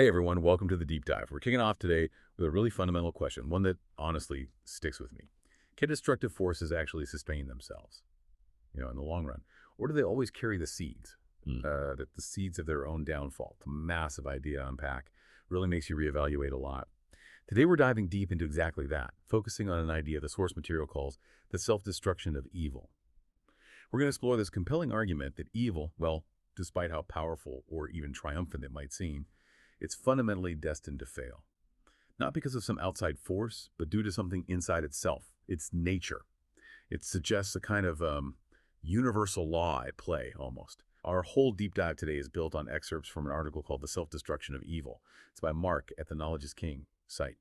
Hey everyone, welcome to the deep dive. We're kicking off today with a really fundamental question, one that honestly sticks with me. Can destructive forces actually sustain themselves, in the long run? Or do they always carry the seeds, the seeds of their own downfall? It's a massive idea to unpack. Really makes you reevaluate a lot. Today we're diving deep into exactly that, focusing on an idea the source material calls the self-destruction of evil. We're going to explore this compelling argument that evil, well, despite how powerful or even triumphant it might seem, it's fundamentally destined to fail. Not because of some outside force, but due to something inside itself, its nature. It suggests a kind of universal law at play, almost. Our whole deep dive today is built on excerpts from an article called The Self-Destruction of Evil. It's by Mark at the Knowledge is King site.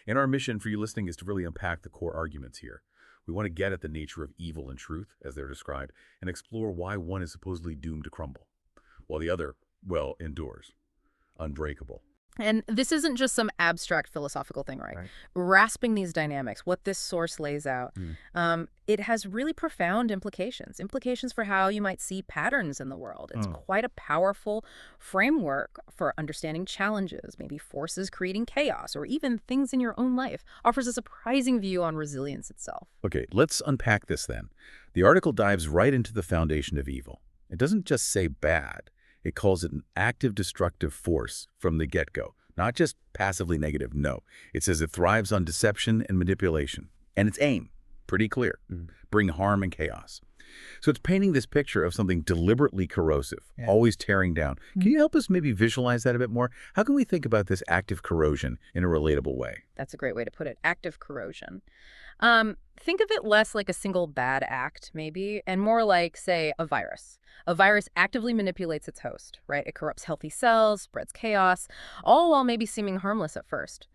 And our mission for you listening is to really unpack the core arguments here. We want to get at the nature of evil and truth, as they're described, and explore why one is supposedly doomed to crumble, while the other, well, endures. Unbreakable. And this isn't just some abstract philosophical thing, right? Grasping these dynamics, what this source lays out, it has really profound implications for how you might see patterns in the world. It's quite a powerful framework for understanding challenges, maybe forces creating chaos, or even things in your own life. Offers a surprising view on resilience itself. Okay, let's unpack this then. The article dives right into the foundation of evil. It doesn't just say bad. It calls it an active destructive force from the get-go, not just passively negative, no. It says it thrives on deception and manipulation. And its aim, pretty clear, bring harm and chaos. So it's painting this picture of something deliberately corrosive, always tearing down. Can you help us maybe visualize that a bit more? How can we think about this active corrosion in a relatable way? That's a great way to put it, active corrosion. Think of it less like a single bad act, maybe, and more like, say, a virus. A virus actively manipulates its host, right? It corrupts healthy cells, spreads chaos, all while maybe seeming harmless at first.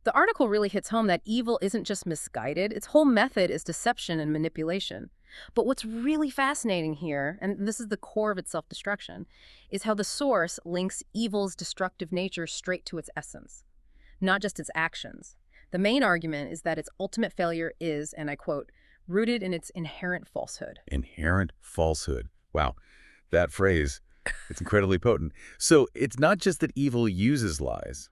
The article really hits home that evil isn't just misguided. Its whole method is deception and manipulation. But what's really fascinating here, and this is the core of its self-destruction, is how the source links evil's destructive nature straight to its essence, not just its actions. The main argument is that its ultimate failure is, and I quote, rooted in its inherent falsehood. Inherent falsehood. Wow, that phrase, it's incredibly potent. So it's not just that evil uses lies,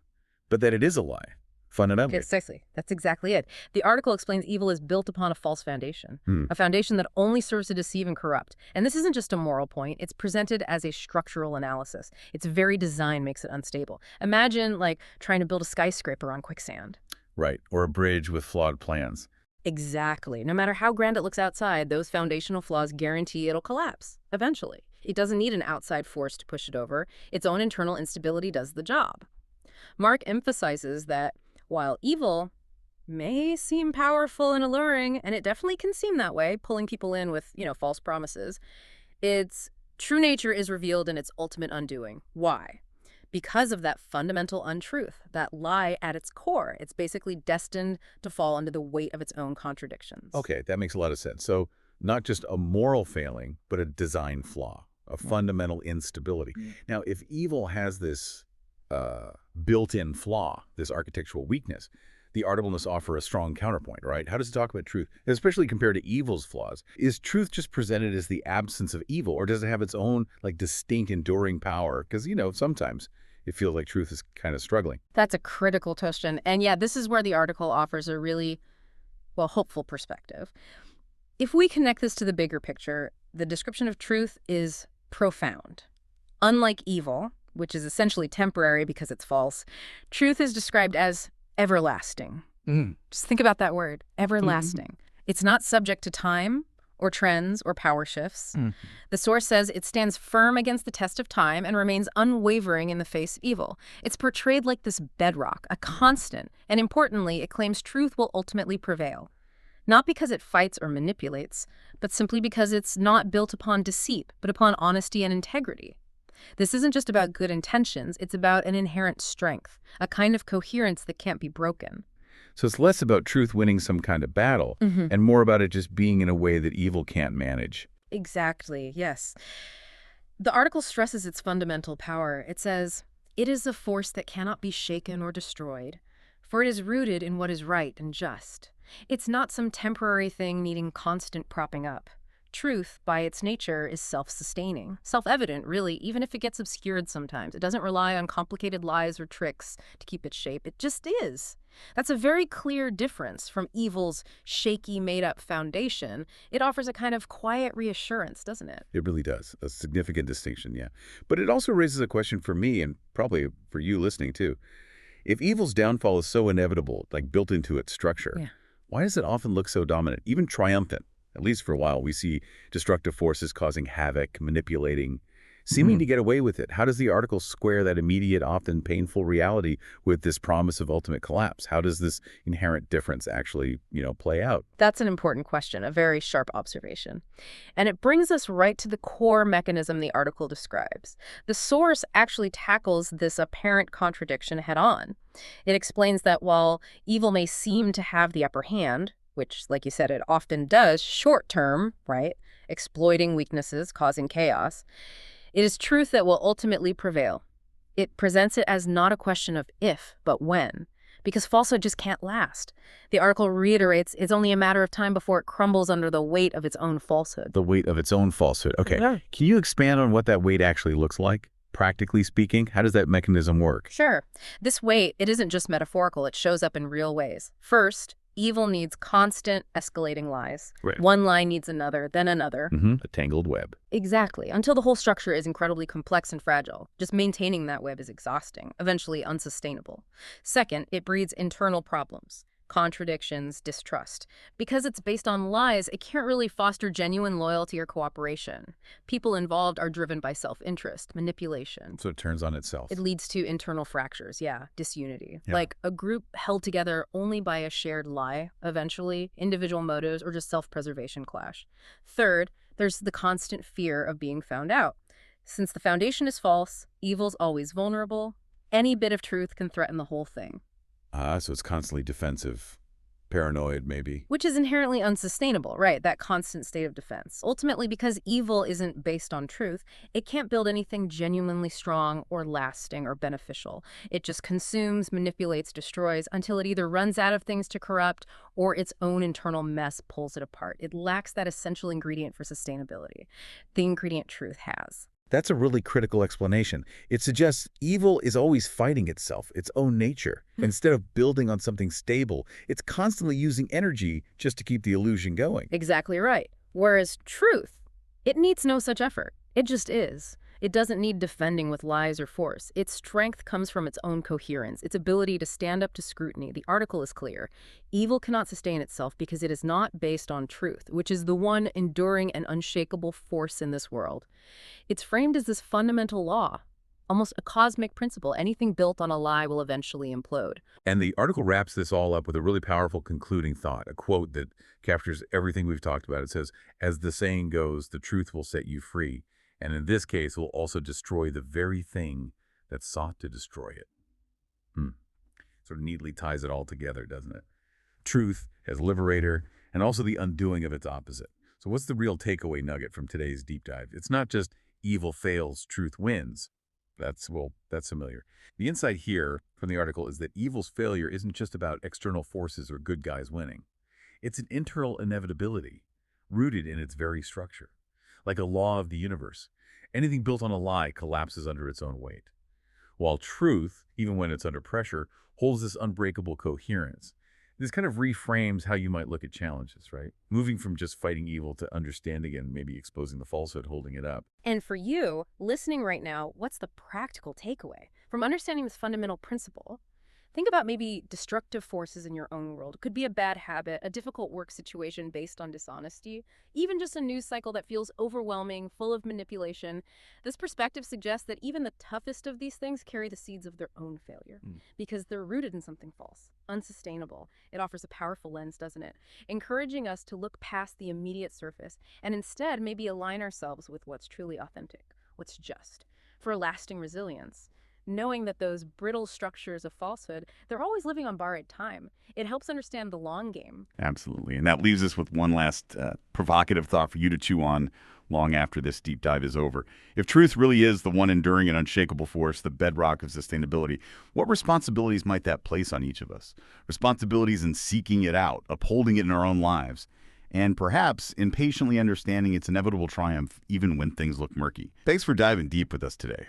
but that it is a lie, fundamentally. Precisely. That's exactly it. The article explains evil is built upon a false foundation, a foundation that only serves to deceive and corrupt. And this isn't just a moral point. It's presented as a structural analysis. Its very design makes it unstable. Imagine, like, trying to build a skyscraper on quicksand. Right, or a bridge with flawed plans. Exactly. No matter how grand it looks outside, those foundational flaws guarantee it'll collapse, eventually. It doesn't need an outside force to push it over. Its own internal instability does the job. Mark emphasizes that while evil may seem powerful and alluring, and it definitely can seem that way, pulling people in with, false promises, its true nature is revealed in its ultimate undoing. Why? Because of that fundamental untruth, that lie at its core. It's basically destined to fall under the weight of its own contradictions. Okay, that makes a lot of sense. So not just a moral failing, but a design flaw, a fundamental instability. Now, if evil has this built-in flaw, this architectural weakness, the article must offer a strong counterpoint, right? How does it talk about truth, especially compared to evil's flaws? Is truth just presented as the absence of evil, or does it have its own, distinct, enduring power? Because, sometimes it feels like truth is kind of struggling. That's a critical question. And yeah, this is where the article offers a really, hopeful perspective. If we connect this to the bigger picture, the description of truth is profound. Unlike evil, which is essentially temporary because it's false, truth is described as everlasting. Just think about that word, everlasting. It's not subject to time or trends or power shifts. The source says it stands firm against the test of time and remains unwavering in the face of evil. It's portrayed like this bedrock, a constant, and importantly, it claims truth will ultimately prevail. Not because it fights or manipulates, but simply because it's not built upon deceit, but upon honesty and integrity. This isn't just about good intentions, it's about an inherent strength, a kind of coherence that can't be broken. So it's less about truth winning some kind of battle and more about it just being in a way that evil can't manage. Exactly, yes. The article stresses its fundamental power. It says, "It is a force that cannot be shaken or destroyed, for it is rooted in what is right and just. It's not some temporary thing needing constant propping up. Truth, by its nature, is self-sustaining, self-evident, really, even if it gets obscured sometimes. It doesn't rely on complicated lies or tricks to keep its shape. It just is. That's a very clear difference from evil's shaky, made-up foundation. It offers a kind of quiet reassurance, doesn't it? It really does. A significant distinction, yeah. But it also raises a question for me, and probably for you listening too. If evil's downfall is so inevitable, like built into its structure, Yeah. why does it often look so dominant, even triumphant? At least for a while, we see destructive forces causing havoc, manipulating, seeming to get away with it. How does the article square that immediate, often painful reality with this promise of ultimate collapse? How does this inherent difference actually, play out? That's an important question, a very sharp observation. And it brings us right to the core mechanism the article describes. The source actually tackles this apparent contradiction head on. It explains that while evil may seem to have the upper hand, which, like you said, it often does short term, right? Exploiting weaknesses, causing chaos, it is truth that will ultimately prevail. It presents it as not a question of if, but when, because falsehood just can't last. The article reiterates it's only a matter of time before it crumbles under the weight of its own falsehood. The weight of its own falsehood. Okay. Yeah. Can you expand on what that weight actually looks like? Practically speaking, how does that mechanism work? Sure. This weight, it isn't just metaphorical, it shows up in real ways. First, evil needs constant escalating lies. Right. One lie needs another, then another. A tangled web. Exactly, until the whole structure is incredibly complex and fragile. Just maintaining that web is exhausting, eventually unsustainable. Second, it breeds internal problems. Contradictions, distrust. Because it's based on lies, it can't really foster genuine loyalty or cooperation. People involved are driven by self-interest, manipulation. So it turns on itself. It leads to internal fractures, disunity. Yeah. Like a group held together only by a shared lie, eventually, individual motives, or just self-preservation clash. Third, there's the constant fear of being found out. Since the foundation is false, evil's always vulnerable. Any bit of truth can threaten the whole thing. So it's constantly defensive, paranoid maybe. Which is inherently unsustainable, right? That constant state of defense. Ultimately, because evil isn't based on truth, it can't build anything genuinely strong or lasting or beneficial. It just consumes, manipulates, destroys until it either runs out of things to corrupt or its own internal mess pulls it apart. It lacks that essential ingredient for sustainability. The ingredient truth has. That's a really critical explanation. It suggests evil is always fighting itself, its own nature. Instead of building on something stable, it's constantly using energy just to keep the illusion going. Exactly right. Whereas truth, it needs no such effort. It just is. It doesn't need defending with lies or force. Its strength comes from its own coherence, its ability to stand up to scrutiny. The article is clear. Evil cannot sustain itself because it is not based on truth, which is the one enduring and unshakable force in this world. It's framed as this fundamental law, almost a cosmic principle. Anything built on a lie will eventually implode. And the article wraps this all up with a really powerful concluding thought, a quote that captures everything we've talked about. It says, "As the saying goes, the truth will set you free. And in this case, will also destroy the very thing that sought to destroy it." Sort of neatly ties it all together, doesn't it? Truth as liberator, and also the undoing of its opposite. So what's the real takeaway nugget from today's deep dive? It's not just evil fails, truth wins. That's familiar. The insight here from the article is that evil's failure isn't just about external forces or good guys winning. It's an internal inevitability, rooted in its very structure. Like a law of the universe, anything built on a lie collapses under its own weight. While truth, even when it's under pressure, holds this unbreakable coherence. This kind of reframes how you might look at challenges, right? Moving from just fighting evil to understanding and maybe exposing the falsehood holding it up. And for you, listening right now, what's the practical takeaway from understanding this fundamental principle? Think about maybe destructive forces in your own world. It could be a bad habit, a difficult work situation based on dishonesty, even just a news cycle that feels overwhelming, full of manipulation. This perspective suggests that even the toughest of these things carry the seeds of their own failure because they're rooted in something false, unsustainable. It offers a powerful lens, doesn't it? Encouraging us to look past the immediate surface and instead maybe align ourselves with what's truly authentic, what's just, for lasting resilience. Knowing that those brittle structures of falsehood, they're always living on borrowed time. It helps understand the long game. Absolutely. And that leaves us with one last provocative thought for you to chew on long after this deep dive is over. If truth really is the one enduring and unshakable force, the bedrock of sustainability, what responsibilities might that place on each of us? Responsibilities in seeking it out, upholding it in our own lives, and perhaps in patiently understanding its inevitable triumph even when things look murky. Thanks for diving deep with us today.